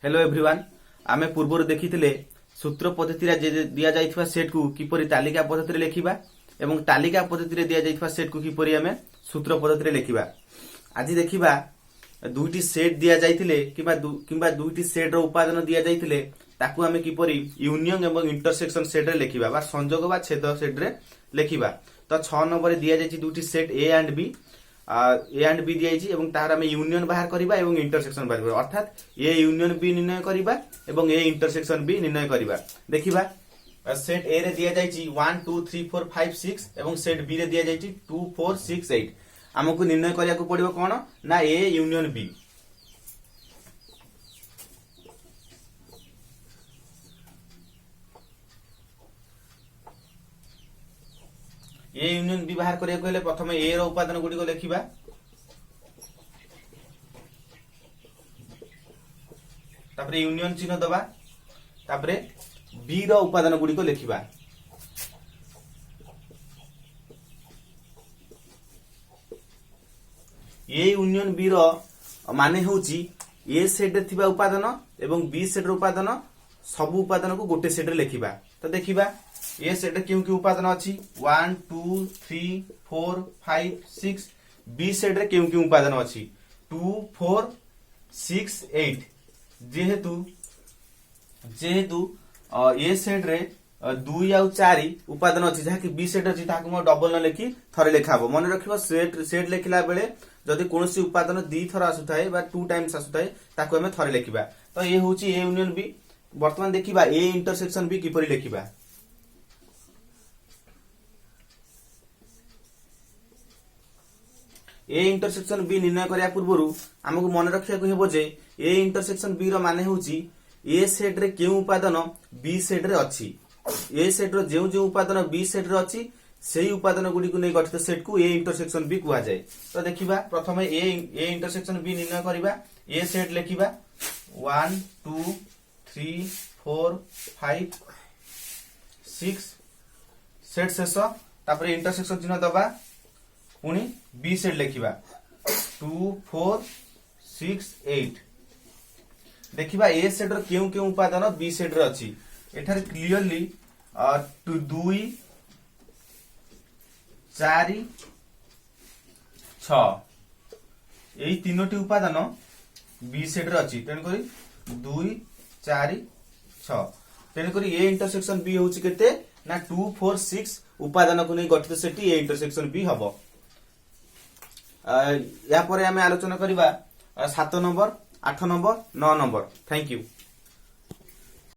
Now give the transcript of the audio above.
Hello everyone आमे पूर्वर देखिथिले सूत्र पद्धति रे दिया जाइथिबा सेट को किपरि तालिका पद्धति रे लेखिबा एवं तालिका पद्धति रे दिया जाइथिबा सेट को किपरि आमे सूत्र पद्धति रे लेखिबा। आज देखिबा दुईटी सेट दिया जाइथिले किबा दुईटी सेट रो उपादान दिया जाइथिले ताकू आमे किपरि यूनियन एवं इंटरसेक्शन सेट रे लेखिबा बा संयोग बा छेद सेट रे लेखिबा। तो 6 नंबर दिया जाइछि दुईटी सेट ए एंड बी दिया एवं तार आमे यूनियन बाहर करिबा एवं इंटरसेक्शन बाहर करिबा अर्थात ए यूनियन बी निर्णय करिबा एवं ए इंटरसेक्शन बी निर्णय करिबा। देखिबा सेट ए रे दिया जाइछि 1 2 3 4 5 6 एवं सेट बी रे दिया जाइछि 2 4 6 8 हमकु निर्णय करिया को पड़िबो कोन ना A union B. A union B बाहर करिया कहले प्रथमे ए रो उपादान गुडी को लेखिबा तापरे यूनियन चिन्ह दबा तापरे बी रो उपादान गुडी को लेखिबा। ए यूनियन बी रो माने होउची ए सेट रे थिबा उपादान एवं बी सेट रो उपादान सब उपादान को गोटे सेट रे लेखिबा। तो देखिबा ए सेट रे क्यों उपादान अछि 1 2 3 4 5 6 बी सेट रे क्यों उपादान अछि 2 4 6 8 जेहेतु ए सेट रे 2 आ 4 उपादान अछि जहा कि बी सेट अछि ताकू म डबल न लेखि थरे लेखाबो। मन रखिबो सेट लेखिला बेले जदि कोनोसी उपादान 2 थर आसुथाय बा 2 टाइम्स आसुथाय ताकू हमें थरे लेखिबा। तो ये होची ए यूनियन बी। वर्तमान देखिबा ए इंटरसेक्शन बी किपरि लेखिबा। ए इंटरसेक्शन बी निर्णय करिया पूर्वरु हमकु मन रखिया को हेबो जे ए इंटरसेक्शन बी रो माने होउची ए सेट रे केउ उपादान बी सेट रे अछि ए सेट रो जेउ उपादान बी सेट रे अछि सेही उपादान गुडी को नै गठित सेट को ए इंटरसेक्शन बी कुआ जाय। तो देखिबा प्रथमे ए इंटरसेक्शन बी निर्णय करिबा ए सेट लेखिबा 1 2 3 4 5 6 सेट शेष तापरे इंटरसेक्शन चिन्ह दबा पुनी बी सेट लेखिबा 2 4 6 8 देखिबा ए सेट रो केउ उपादान बी सेट रे अछि एठारे क्लियरली 2 4 6 एई तीनोटी उपादान बी सेट रे अछि तेन करी 2 4 6 तेन करी ए इंटरसेक्शन बी होउची केते ना 2 4 6 उपादान को नै गठित सेटी ए इंटरसेक्शन बी हबो। या परे हमें आलोचना करिबा 7 number 8 number 9 number. Thank you.